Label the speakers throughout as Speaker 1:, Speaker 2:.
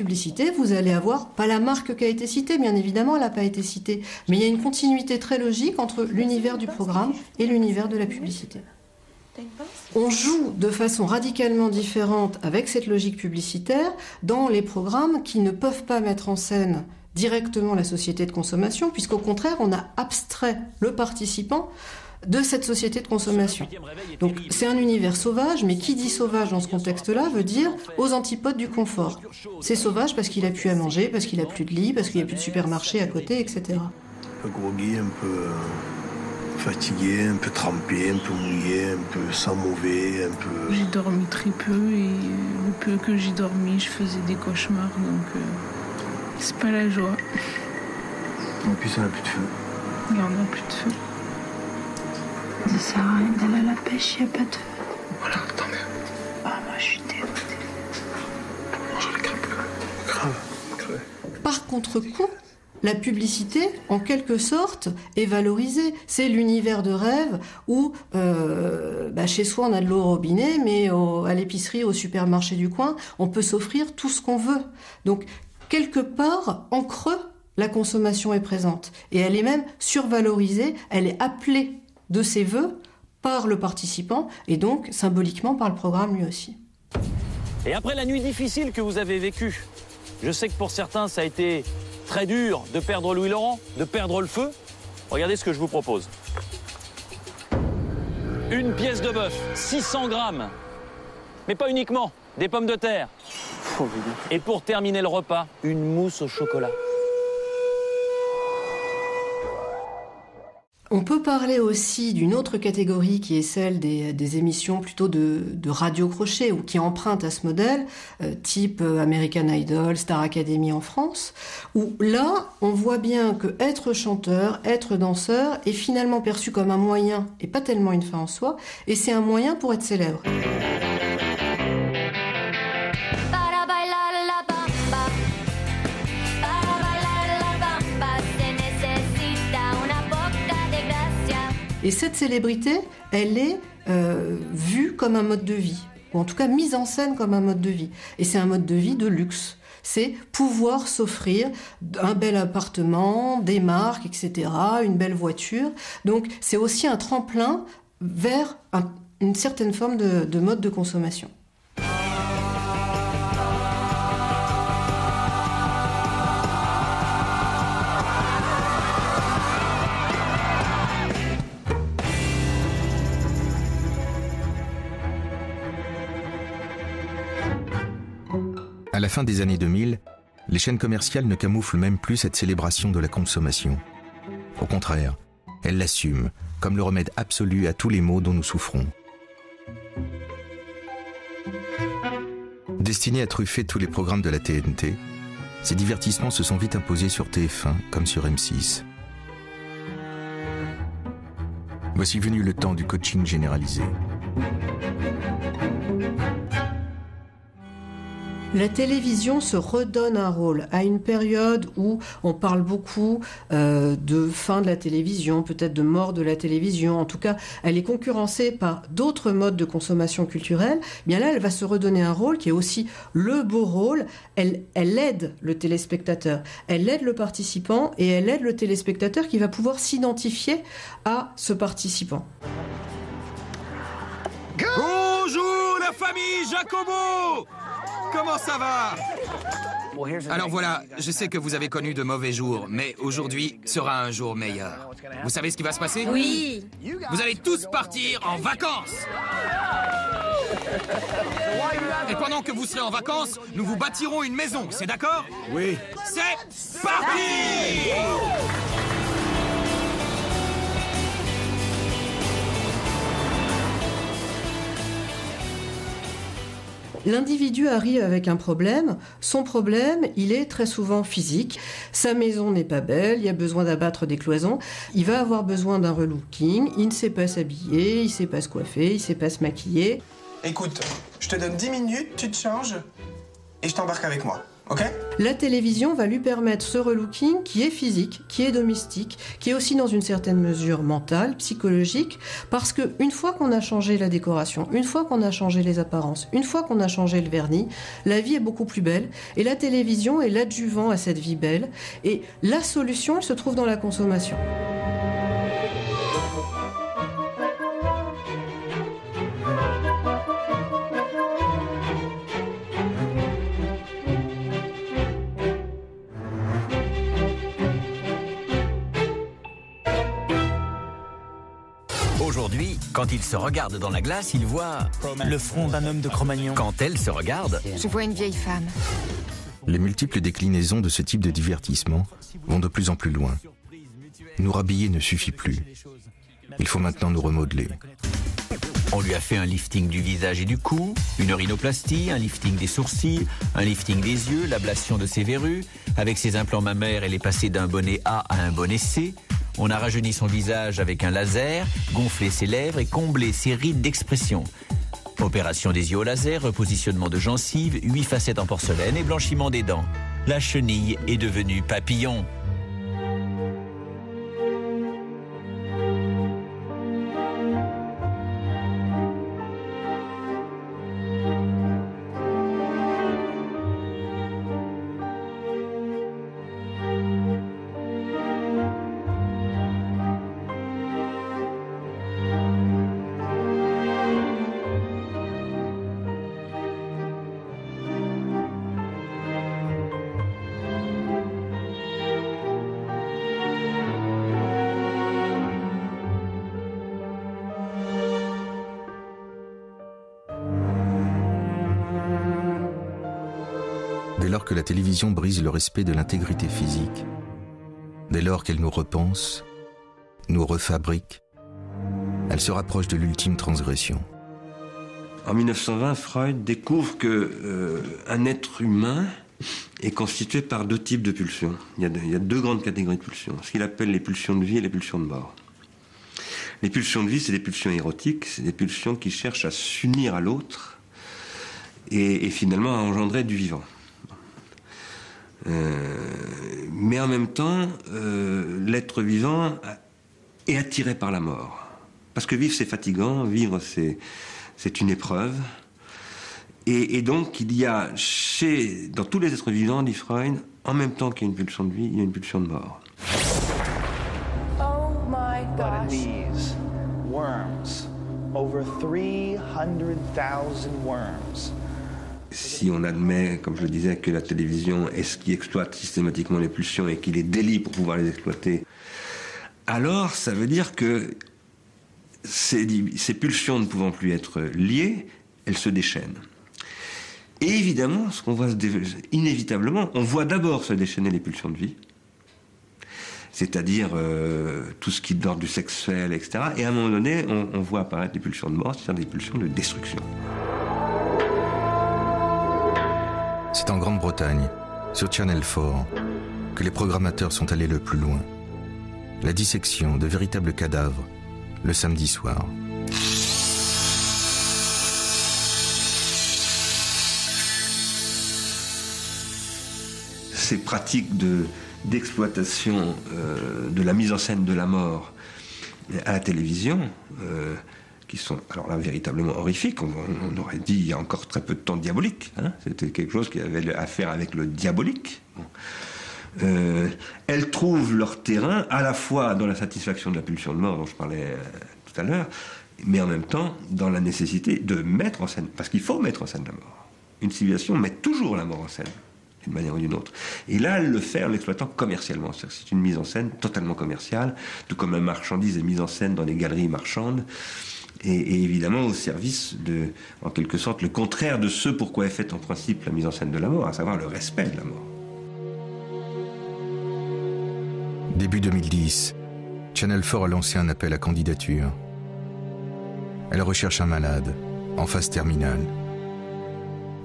Speaker 1: Publicité, vous allez avoir, pas la marque qui a été citée, bien évidemment, elle n'a pas été citée, mais il y a une continuité très logique entre l'univers du programme et l'univers de la publicité. On joue de façon radicalement différente avec cette logique publicitaire dans les programmes qui ne peuvent pas mettre en scène directement la société de consommation, puisqu'au contraire, on a abstrait le participant de cette société de consommation. Donc c'est un univers sauvage, mais qui dit sauvage dans ce contexte-là veut dire aux antipodes du confort. C'est sauvage parce qu'il a plus à manger, parce qu'il a plus de lit, parce qu'il n'y a plus de supermarché à côté, etc.
Speaker 2: Un peu groggy, un peu fatigué, un peu trempé, un peu mouillé, un peu sans mauvais, un peu...
Speaker 3: J'ai dormi très peu et le peu que j'ai dormi, je faisais des cauchemars, donc c'est pas la joie.
Speaker 2: En plus, on n'a plus de feu.
Speaker 3: Il n'y en a plus de feu.
Speaker 4: Ça sert à rien d'aller à la pêche, il n'y a pas de feu.
Speaker 2: Voilà, tant mieux.
Speaker 4: Ah, moi je suis dégoûtée.
Speaker 2: Mange la crêpe. Grave.
Speaker 1: Par contre-coup, la publicité, en quelque sorte, est valorisée. C'est l'univers de rêve où, chez soi, on a de l'eau au robinet, mais à l'épicerie, au supermarché du coin, on peut s'offrir tout ce qu'on veut. Donc, quelque part, en creux, la consommation est présente. Et elle est même survalorisée, elle est appelée de ses vœux par le participant, et donc, symboliquement, par le programme lui aussi.
Speaker 5: Et après la nuit difficile que vous avez vécue, je sais que pour certains, ça a été très dur de perdre Louis Laurent, de perdre le feu. Regardez ce que je vous propose. Une pièce de bœuf, 600 grammes. Mais pas uniquement, des pommes de terre. Et pour terminer le repas, une mousse au chocolat.
Speaker 1: On peut parler aussi d'une autre catégorie qui est celle des émissions plutôt de radio crochet ou qui empruntent à ce modèle, type American Idol, Star Academy en France, où là, on voit bien que être chanteur, être danseur est finalement perçu comme un moyen et pas tellement une fin en soi, et c'est un moyen pour être célèbre. Et cette célébrité, elle est vue comme un mode de vie, ou en tout cas mise en scène comme un mode de vie. Et c'est un mode de vie de luxe. C'est pouvoir s'offrir un bel appartement, des marques, etc., une belle voiture. Donc c'est aussi un tremplin vers une certaine forme de mode de consommation.
Speaker 6: À la fin des années 2000, les chaînes commerciales ne camouflent même plus cette célébration de la consommation. Au contraire, elles l'assument comme le remède absolu à tous les maux dont nous souffrons. Destinés à truffer tous les programmes de la TNT, ces divertissements se sont vite imposés sur TF1 comme sur M6. Voici venu le temps du coaching généralisé.
Speaker 1: La télévision se redonne un rôle à une période où on parle beaucoup de fin de la télévision, peut-être de mort de la télévision. En tout cas, elle est concurrencée par d'autres modes de consommation culturelle. Bien là, elle va se redonner un rôle qui est aussi le beau rôle. Elle aide le téléspectateur, elle aide le participant et elle aide le téléspectateur qui va pouvoir s'identifier à ce participant.
Speaker 7: Bonjour la famille Jacobo! Comment ça va? Alors voilà, je sais que vous avez connu de mauvais jours, mais aujourd'hui sera un jour meilleur. Vous savez ce qui va se passer?
Speaker 8: Oui.
Speaker 7: Vous allez tous partir en vacances. Et pendant que vous serez en vacances, nous vous bâtirons une maison, c'est d'accord?
Speaker 2: Oui.
Speaker 7: C'est parti!
Speaker 1: L'individu arrive avec un problème. Son problème, il est très souvent physique. Sa maison n'est pas belle, il y a besoin d'abattre des cloisons. Il va avoir besoin d'un relooking. Il ne sait pas s'habiller, il ne sait pas se coiffer, il ne sait pas se maquiller.
Speaker 9: Écoute, je te donne 10 minutes, tu te changes et je t'embarque avec moi.
Speaker 1: La télévision va lui permettre ce relooking qui est physique, qui est domestique, qui est aussi dans une certaine mesure mentale, psychologique, parce que une fois qu'on a changé la décoration, une fois qu'on a changé les apparences, une fois qu'on a changé le vernis, la vie est beaucoup plus belle et la télévision est l'adjuvant à cette vie belle et la solution, elle se trouve dans la consommation.
Speaker 8: Aujourd'hui, quand il se regarde dans la glace, il voit
Speaker 9: le front d'un homme de Cro-Magnon.
Speaker 8: Quand elle se regarde,
Speaker 10: je vois une vieille femme.
Speaker 6: Les multiples déclinaisons de ce type de divertissement vont de plus en plus loin. Nous rhabiller ne suffit plus. Il faut maintenant nous remodeler.
Speaker 8: On lui a fait un lifting du visage et du cou, une rhinoplastie, un lifting des sourcils, un lifting des yeux, l'ablation de ses verrues. Avec ses implants mammaires, elle est passée d'un bonnet A à un bonnet C. On a rajeuni son visage avec un laser, gonflé ses lèvres et comblé ses rides d'expression. Opération des yeux au laser, repositionnement de gencives, 8 facettes en porcelaine et blanchiment des dents. La chenille est devenue papillon.
Speaker 6: Dès lors que la télévision brise le respect de l'intégrité physique, dès lors qu'elle nous repense, nous refabrique, elle se rapproche de l'ultime transgression.
Speaker 2: En 1920, Freud découvre qu'un être humain est constitué par 2 types de pulsions. Il y a 2 grandes catégories de pulsions, ce qu'il appelle les pulsions de vie et les pulsions de mort. Les pulsions de vie, c'est des pulsions érotiques, c'est des pulsions qui cherchent à s'unir à l'autre et finalement à engendrer du vivant. Mais en même temps, l'être vivant est attiré par la mort. Parce que vivre, c'est fatigant, vivre, c'est une épreuve. Et donc, il y a dans tous les êtres vivants, dit Freud, en même temps qu'il y a une pulsion de vie, il y a une pulsion de mort.
Speaker 11: Oh my gosh. These worms, over 300,000 worms.
Speaker 2: Si on admet, comme je le disais, que la télévision est ce qui exploite systématiquement les pulsions et qu'il est délit pour pouvoir les exploiter, alors ça veut dire que ces pulsions ne pouvant plus être liées, elles se déchaînent. Et évidemment, ce qu'on voit inévitablement, on voit d'abord se déchaîner les pulsions de vie, c'est-à-dire tout ce qui est d'ordre du sexuel, etc. Et à un moment donné, on voit apparaître des pulsions de mort, c'est-à-dire des pulsions de destruction.
Speaker 6: C'est en Grande-Bretagne, sur Channel 4, que les programmateurs sont allés le plus loin. La dissection de véritables cadavres, le samedi soir.
Speaker 2: Ces pratiques d'exploitation de la mise en scène de la mort à la télévision, qui sont alors là véritablement horrifiques, on aurait dit il y a encore très peu de temps diabolique, hein, c'était quelque chose qui avait à faire avec le diabolique. Elles trouvent leur terrain à la fois dans la satisfaction de la pulsion de mort dont je parlais tout à l'heure, mais en même temps dans la nécessité de mettre en scène, parce qu'il faut mettre en scène la mort. Une civilisation met toujours la mort en scène, d'une manière ou d'une autre. Et là, elle le fait en l'exploitant commercialement. C'est une mise en scène totalement commerciale, tout comme la marchandise est mise en scène dans les galeries marchandes, et évidemment au service de, en quelque sorte, le contraire de ce pourquoi est faite en principe la mise en scène de la mort, à savoir le respect de la mort.
Speaker 6: Début 2010, Channel 4 a lancé un appel à candidature. Elle recherche un malade, en phase terminale,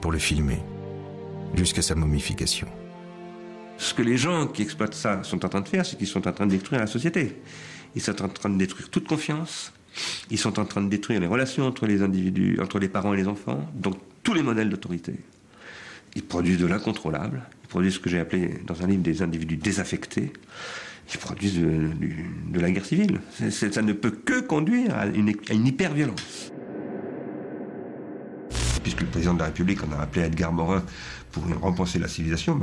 Speaker 6: pour le filmer, jusqu'à sa momification.
Speaker 2: Ce que les gens qui exploitent ça sont en train de faire, c'est qu'ils sont en train de détruire la société. Ils sont en train de détruire toute confiance. Ils sont en train de détruire les relations entre les individus, entre les parents et les enfants, donc tous les modèles d'autorité. Ils produisent de l'incontrôlable. Ils produisent ce que j'ai appelé dans un livre des individus désaffectés. Ils produisent de la guerre civile. Ça ne peut que conduire à une hyper-violence. Puisque le président de la République en a appelé à Edgar Morin pour repenser la civilisation,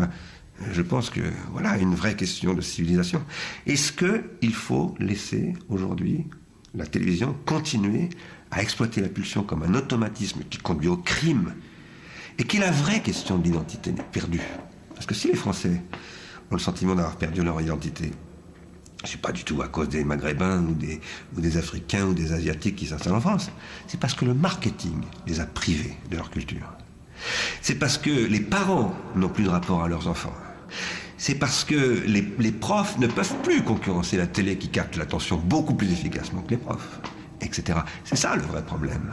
Speaker 2: je pense que voilà une vraie question de civilisation. Est-ce qu'il faut laisser aujourd'hui la télévision continuer à exploiter la pulsion comme un automatisme qui conduit au crime et qui est la vraie question de l'identité perdue? Parce que si les Français ont le sentiment d'avoir perdu leur identité, c'est pas du tout à cause des Maghrébins ou des Africains ou des Asiatiques qui s'installent en France. C'est parce que le marketing les a privés de leur culture. C'est parce que les parents n'ont plus de rapport à leurs enfants. C'est parce que les profs ne peuvent plus concurrencer la télé qui capte l'attention beaucoup plus efficacement que les profs, etc. C'est ça le vrai problème.